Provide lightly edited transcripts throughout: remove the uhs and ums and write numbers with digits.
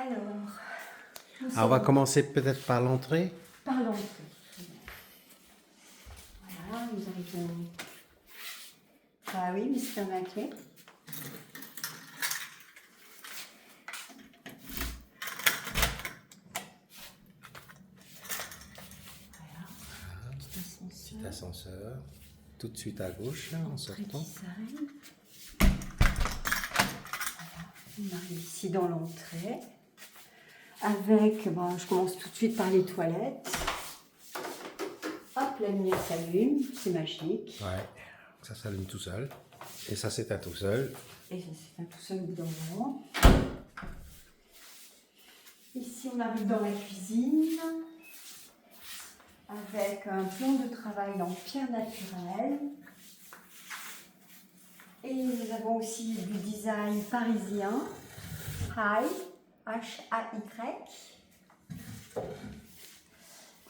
Alors, On va commencer peut-être par l'entrée. par l'entrée. Voilà, nous arrivons. Ah oui, mais c'est un clé. Voilà, Petit ascenseur. Tout de suite à gauche, là, en sortant. design. On arrive ici dans l'entrée. Avec, je commence tout de suite par les toilettes. Hop, la lumière s'allume, c'est magique. Ouais, ça s'allume tout seul. Et ça s'éteint tout seul. Et ça s'éteint tout seul au bout d'un moment. Ici, on arrive dans la cuisine avec un plan de travail en pierre naturelle. Et nous avons aussi du design parisien, High, H-A-Y,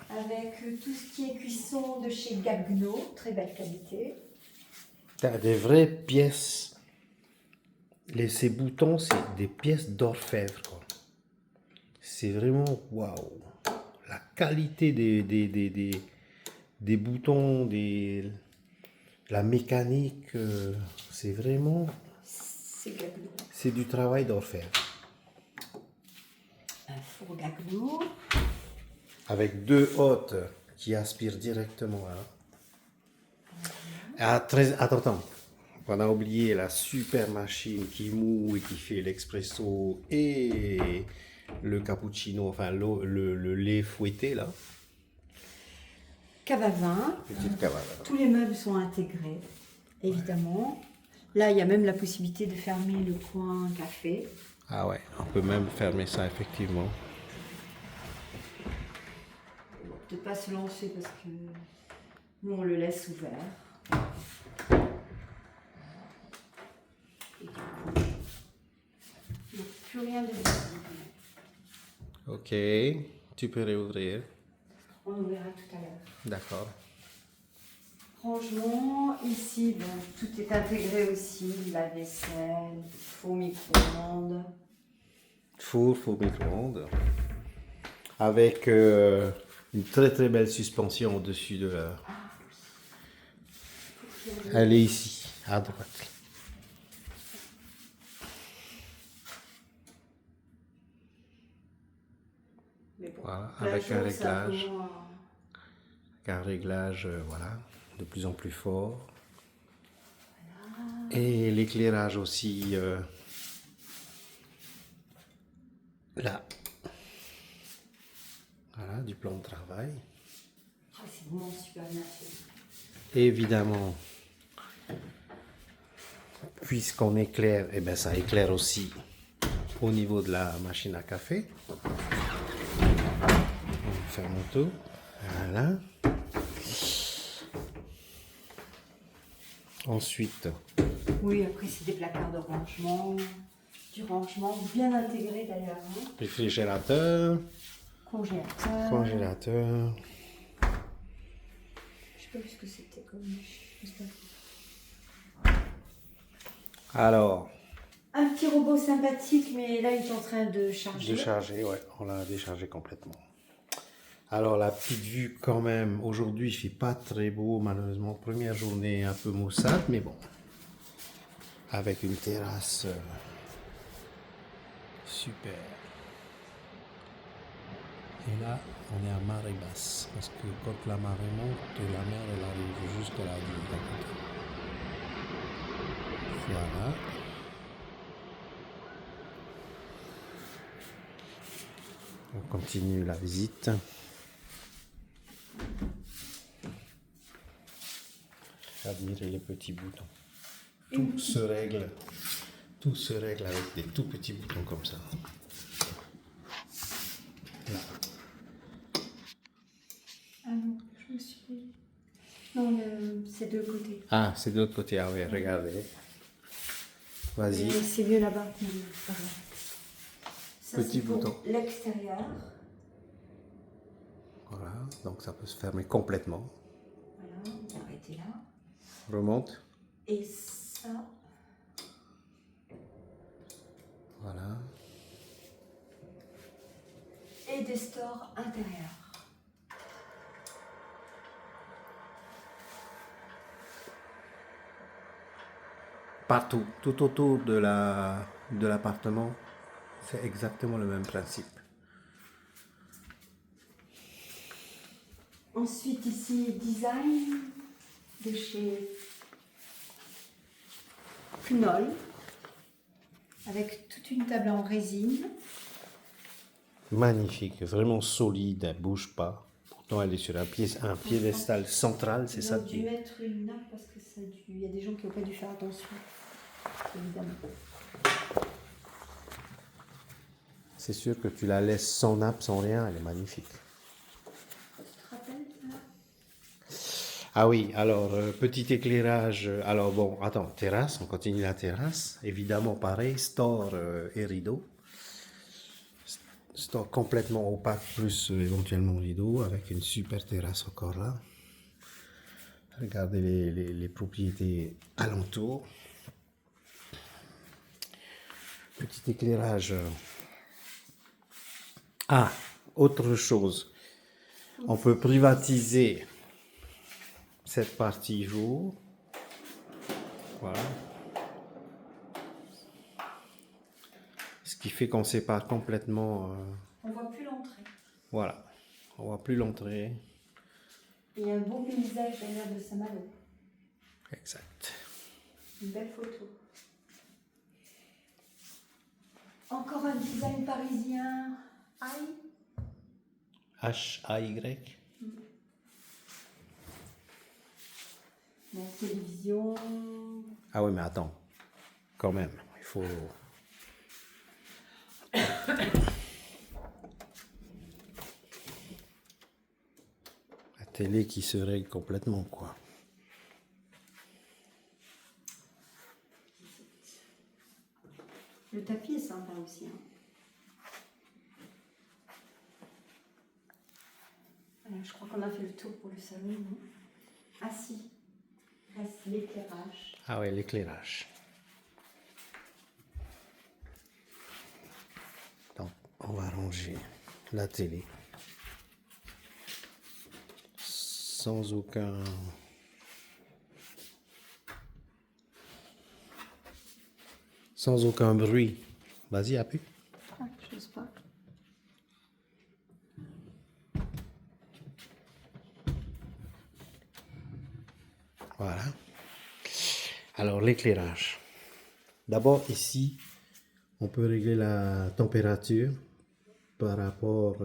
avec tout ce qui est cuisson de chez Gagno, très belle qualité. T'as des vraies pièces. Ces boutons, c'est des pièces d'orfèvre, quoi. C'est vraiment waouh. La qualité des boutons, la mécanique, c'est vraiment. C'est Gagno. C'est du travail d'orfèvre. Un four Gagno. Avec deux hôtes qui aspirent directement. Ah, attends. On a oublié la super machine qui moue et qui fait l'expresso et le cappuccino, enfin le lait fouetté là. Cave à vin. Petite cave à vin. Tous les meubles sont intégrés, évidemment. Là, il y a même la possibilité de fermer le coin café. Ah ouais, on peut même fermer ça effectivement. De ne pas se lancer parce que nous, on le laisse ouvert. Et du coup, il n'y a plus rien de visible. Ok, tu peux réouvrir. On ouvrira tout à l'heure. D'accord. Rangement, ici, tout est intégré aussi. La vaisselle, four micro-ondes. Four micro-ondes. Avec une très très belle suspension au-dessus de la... Elle est ici, à droite. Mais bon, Voilà, plein avec jour, un c'est un peu réglage. moins- Un réglage, voilà, de plus en plus fort. Et l'éclairage aussi, là. Voilà, du plan de travail. Ah, c'est vraiment super bien fait. Évidemment, puisqu'on éclaire, eh ben ça éclaire aussi au niveau de la machine à café. On ferme tout. Voilà. Ensuite, Oui, après, c'est des placards de rangement. Du rangement bien intégré d'ailleurs. Hein. réfrigérateur, Congélateur. congélateur. Je sais pas ce que c'était comme. Alors, Un petit robot sympathique, mais là, il est en train de charger. déchargé, ouais, on l'a déchargé complètement. Alors la petite vue quand même, aujourd'hui il fait pas très beau malheureusement, première journée un peu maussade, mais bon, avec une terrasse super. Et là on est à marée basse, parce que quand la marée monte, la mer elle arrive jusqu'à la ville d'à côté. Voilà. On continue la visite. Admirez les petits boutons. Tout se règle avec des tout petits boutons comme ça. Là. Ah non, je me suis. Non, c'est de l'autre côté. Ah, c'est de l'autre côté. Ah oui, regardez. Vas-y. Mais c'est mieux là-bas. Non, pas grave. Ça, Petit c'est pour bouton. l'extérieur. Voilà, donc ça peut se fermer complètement. Voilà, on va arrêter là. Remonte. Et ça, Voilà. et des stores intérieurs. Partout, tout autour de l'appartement, c'est exactement le même principe. Ensuite ici, design de chez Knoll, avec toute une table en résine. Magnifique, vraiment solide, elle bouge pas. Pourtant, elle est sur un piédestal central, c'est ça Ils ont dû qui est. mettre une nappe parce que il y a des gens qui n'ont pas dû faire attention, évidemment. C'est sûr que tu la laisses sans nappe, sans rien, elle est magnifique. Tu te rappelles ça? Ah oui, alors, petit éclairage. Alors bon, attends, terrasse, on continue la terrasse. Évidemment, pareil, store et rideau. Store complètement opaque, plus éventuellement rideau, avec une super terrasse encore là. Regardez les propriétés alentours. Petit éclairage. Ah, autre chose. On peut privatiser cette partie jour. Voilà. Ce qui fait qu'on sépare complètement. On ne voit plus l'entrée. Voilà. On voit plus l'entrée. Il y a un beau paysage d'ailleurs de Saint-Malo. Exact. Une belle photo. Encore un design parisien. Aïe. H-A-Y. La télévision. Ah oui, mais attends. Quand même, il faut. La télé qui se règle complètement, quoi. Le tapis est sympa aussi. Hein. Voilà, je crois qu'on a fait le tour pour le salon. Non? Ah si, reste l'éclairage. Ah oui, l'éclairage. Donc, on va ranger la télé. Sans aucun bruit. Vas-y, appuie. Ah, je sais pas. Voilà. Alors, l'éclairage. D'abord, ici, on peut régler la température par rapport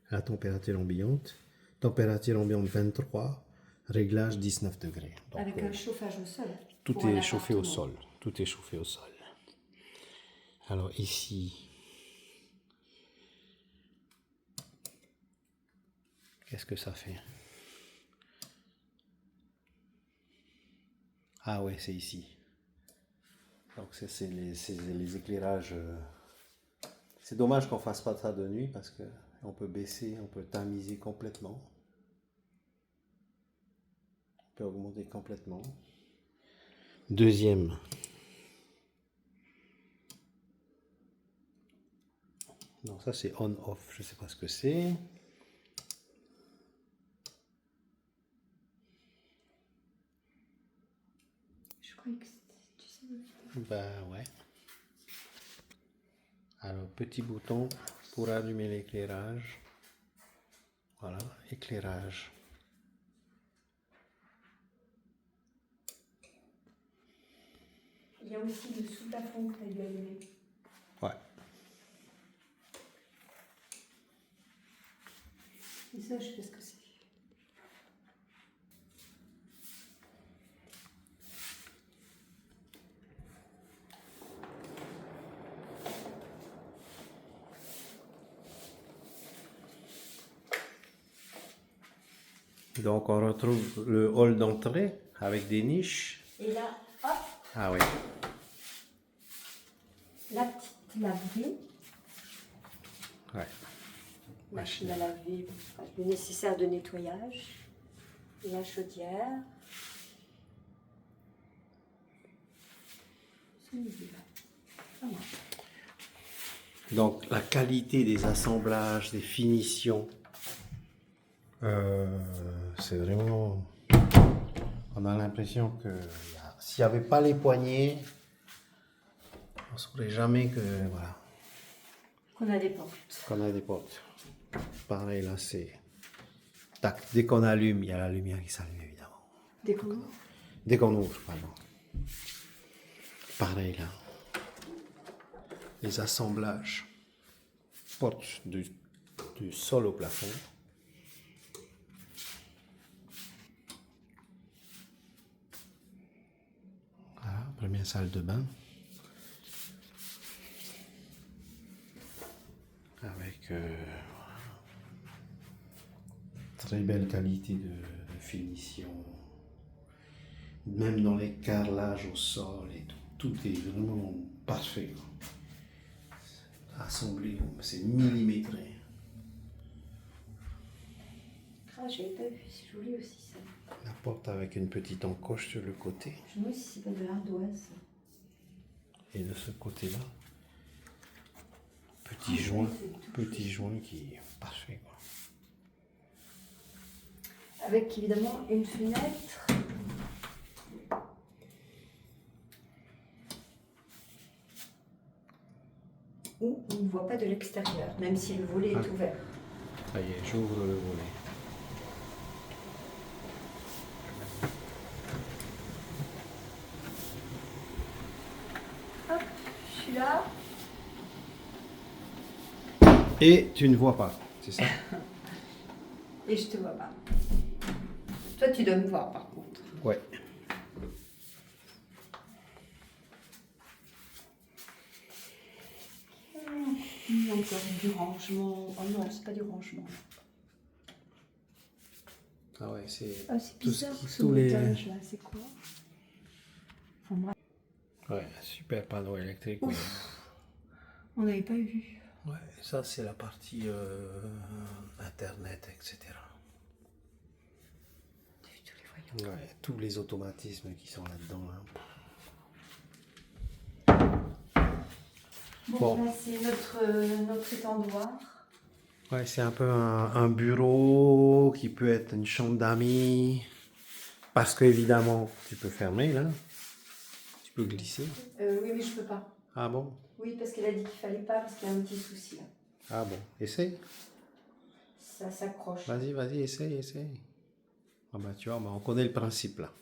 à la température ambiante. Température ambiante 23, réglage 19 degrés. Donc, Avec un chauffage au sol. tout pour est un chauffé au appartement. sol. Tout est chauffé au sol. Alors ici, qu'est-ce que ça fait? Ah ouais, c'est ici. Donc c'est les éclairages. C'est dommage qu'on fasse pas ça de nuit parce que on peut baisser, on peut tamiser complètement. On peut augmenter complètement. Deuxième. Non, ça c'est on-off, je sais pas ce que c'est. Je croyais que c'était, tu sais. Bah ouais. Alors, petit bouton pour allumer l'éclairage. Voilà, éclairage. Il y a aussi le sous-plafond que tu as dû allumer. Ouais. Et ça, je sais pas ce que c'est. Donc, on retrouve le hall d'entrée avec des niches. Et là, hop, Ah oui. la petite laverie. Ouais. Machine à laver, le nécessaire de nettoyage. Et la chaudière. C'est midi là. Ça marche. Donc la qualité des assemblages, des finitions, c'est vraiment... On a l'impression que s'il n'y avait pas les poignées, on ne saurait jamais que... Voilà. Qu'on a des portes. Qu'on a des portes. Pareil là, c'est... Tac, dès qu'on allume, il y a la lumière qui s'allume évidemment. Dès qu'on ouvre. Dès qu'on ouvre, pardon. Pareil là. Les assemblages. Portes du sol au plafond. Voilà, première salle de bain. Avec très belle qualité de finition. Même dans les carrelages au sol et tout est vraiment parfait. Assemblé, c'est millimétré. Ah, j'avais pas vu, c'est joli aussi ça. La porte avec une petite encoche sur le côté. Je me demande si c'est pas de l'ardoise. Et de ce côté-là, petit joint qui est parfait, quoi. Avec évidemment une fenêtre. Où on ne voit pas de l'extérieur, même si le volet est ouvert. Ça y est, j'ouvre le volet. Hop, je suis là. Et tu ne vois pas, c'est ça? Et je te vois pas. Toi, tu dois me voir par contre. Ouais. Il y a encore du rangement. Oh non, c'est pas du rangement. Ah ouais, c'est... Ah, c'est bizarre ce tous les... montage là, c'est quoi? Enfin, bref. Ouais, super panneau électrique. Oui. On n'avait pas vu. Ouais, ça c'est la partie internet, etc. Ouais, tous les automatismes qui sont là-dedans. Hein. Bon. Là, c'est notre étendoir. Ouais, c'est un peu un bureau qui peut être une chambre d'amis. Parce que évidemment, tu peux fermer là. Tu peux glisser. Oui, mais je peux pas. Ah bon? Oui, parce qu'elle a dit qu'il fallait pas, parce qu'il y a un petit souci là. Ah bon, essaye. Ça s'accroche. Vas-y, essaye. Ah bah tu vois, on connaît le principe là.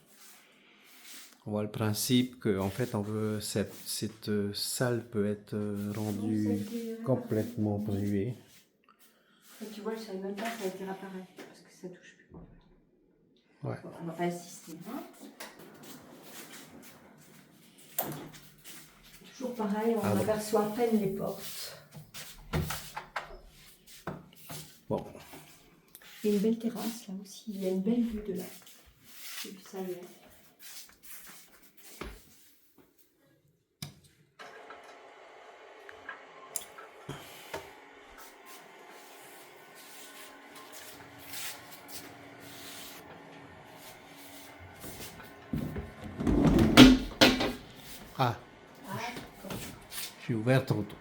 On voit le principe que en fait on veut cette salle peut être rendue complètement privée. Et tu vois, je savais même pas que ça a été réparé parce que ça touche plus. Ouais. Bon, on va pas insister. Hein. Toujours pareil, on aperçoit à peine les portes. Bon. Il y a une belle terrasse là aussi. Il y a une belle vue de là. Et puis ça y est. Ah. J'ai ouvert trop tôt.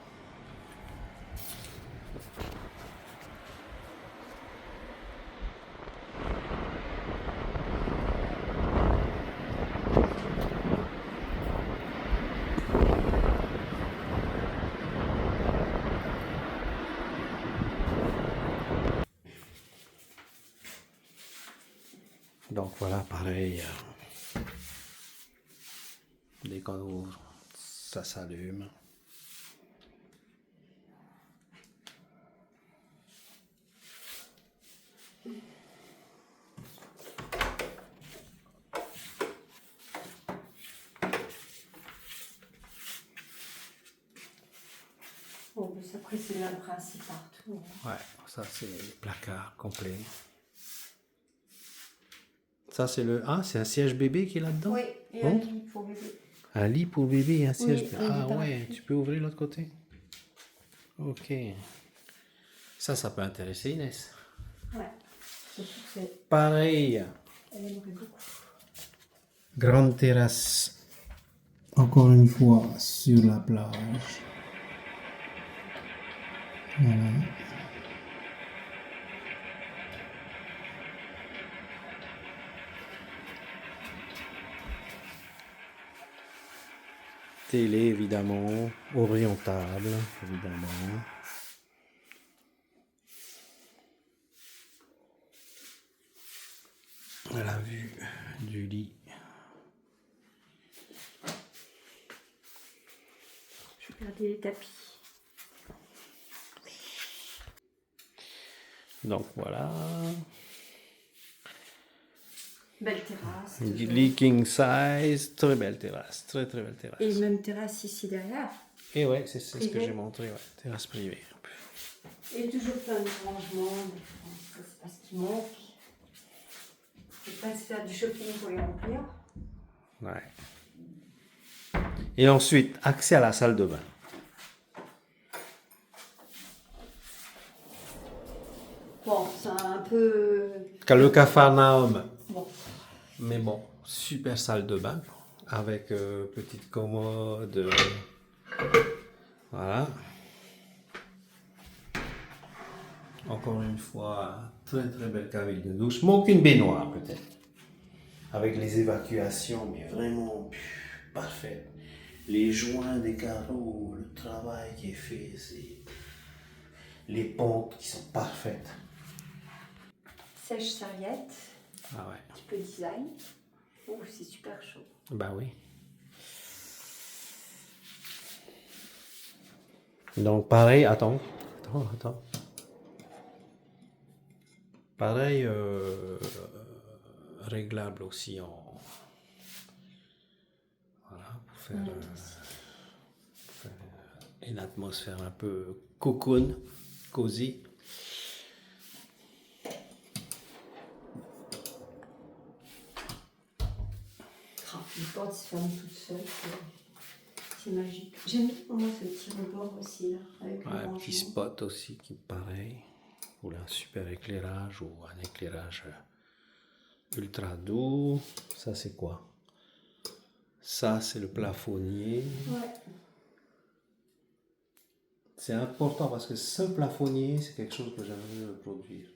Donc voilà, pareil. Dès qu'on ouvre, ça s'allume. Bon, après c'est le même principe partout. Hein. Ouais, ça c'est le placard complet. Ça c'est le... Ah, c'est un siège bébé qui est là-dedans? Oui, et un lit pour bébé. Un lit pour bébé et un siège bébé. Un Ah lit ouais, parapluie. tu peux ouvrir l'autre côté? Ok. Ça peut intéresser Inès. Ouais, surtout que c'est... Pareil. Elle aimerait beaucoup. Grande terrasse. Encore une fois, sur la plage. Télé, évidemment, orientable, évidemment. La vue du lit. Je vais regarder les tapis. Donc voilà. Belle terrasse. Lit king size, très belle terrasse, très très belle terrasse. Et même terrasse ici derrière. Et ouais, c'est ce que Privée. j'ai montré, ouais, terrasse privée. Et toujours plein de rangements. Ça, c'est pas ce qui manque. Il faut pas se faire du shopping pour les remplir. Ouais. Et ensuite, accès à la salle de bain. Bon, c'est un peu... Le Capharnaüm. Bon. Mais bon, super salle de bain avec petite commode. Voilà. Encore une fois, très très belle cabine de douche. Manque une baignoire peut-être. Avec les évacuations, mais vraiment parfait. Les joints des carreaux, le travail qui est fait, c'est les pentes qui sont parfaites. Sèche serviette. Ah ouais. Un petit peu design. Oh, c'est super chaud. Bah oui. Donc pareil, attends. Pareil, réglable aussi en... Voilà, pour faire une atmosphère un peu cocoon, cosy. Les portes se ferment toutes seules. C'est magique. J'aime bien moi ce petit rebord aussi là. Avec le Un rangement. petit spot aussi qui pareil. Pour un super éclairage ou un éclairage ultra doux. Ça c'est quoi? Ça c'est le plafonnier. Ouais. C'est important parce que ce plafonnier, c'est quelque chose que j'aimerais produire.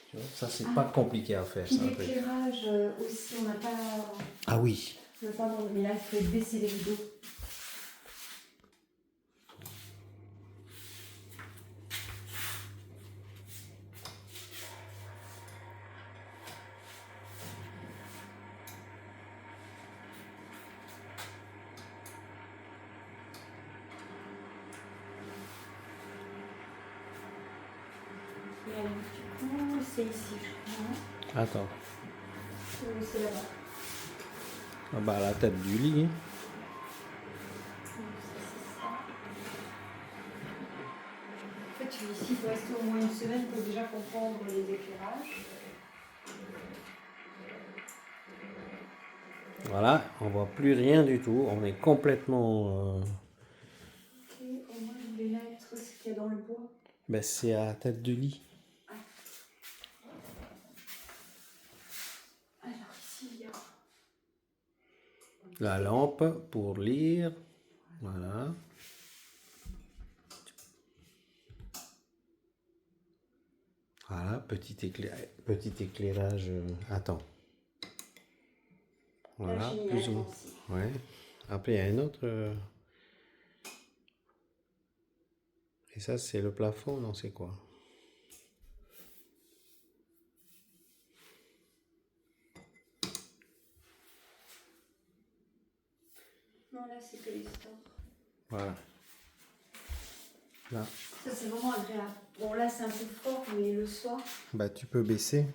Tu vois, ça, c'est pas compliqué à faire. Puis Ça, l'éclairage aussi, on n'a pas... Ah oui. Mais là, il faut baisser les rideaux. Et alors, du coup, c'est ici, je crois. Attends. Ou c'est là-bas. Ah bah, la tête du lit. En fait, ici, il faut rester au moins une semaine pour déjà comprendre les éclairages. Voilà, on voit plus rien du tout. On est complètement... Ok, et moi, je voulais mettre ce qu'il y a dans le bois. Ben, c'est à la tête du lit. Alors, ici, il y a... La lampe pour lire. Voilà. Voilà, petit éclairage. Attends. Voilà, plus ou moins. Ouais. Après, il y a un autre. Et ça, c'est le plafond, non, c'est quoi? Non, là, c'est que les stores. Voilà. Là. Ça, c'est vraiment agréable. Bon, là, c'est un peu fort, mais le soir... Bah, tu peux baisser.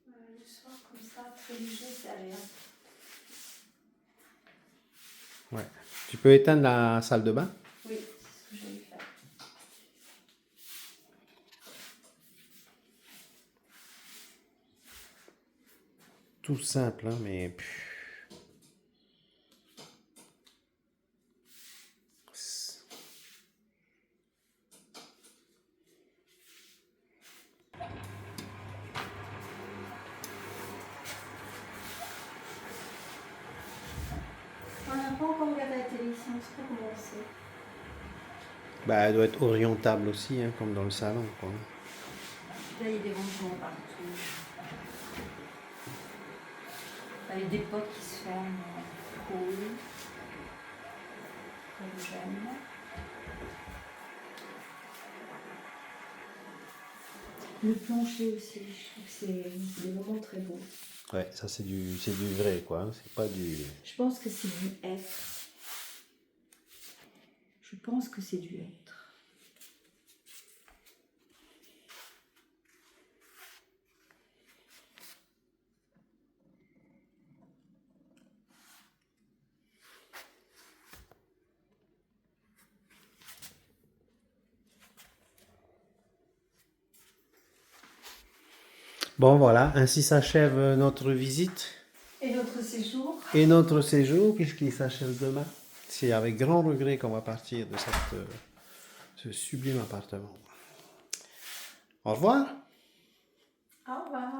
Le soir, comme ça, très léger, c'est agréable. Ouais. Tu peux éteindre la salle de bain? Oui, c'est ce que j'allais faire. Tout simple, hein, mais... On n'a pas encore regardé la télé ici, on ne sait pas comment c'est. Bah, elle doit être orientable aussi, hein, comme dans le salon, quoi. Là, il y a des rangements partout. Avec des portes qui se ferment cool, comme j'aime. Le plancher aussi, je trouve que c'est vraiment très beau. Ouais, ça c'est du vrai, quoi. Hein. C'est pas du... Je pense que c'est du être. Je pense que c'est du être. Bon, voilà, ainsi s'achève notre visite Et notre séjour? et notre séjour, puisqu'il s'achève demain. C'est avec grand regret qu'on va partir de ce sublime appartement. Au revoir. Au revoir.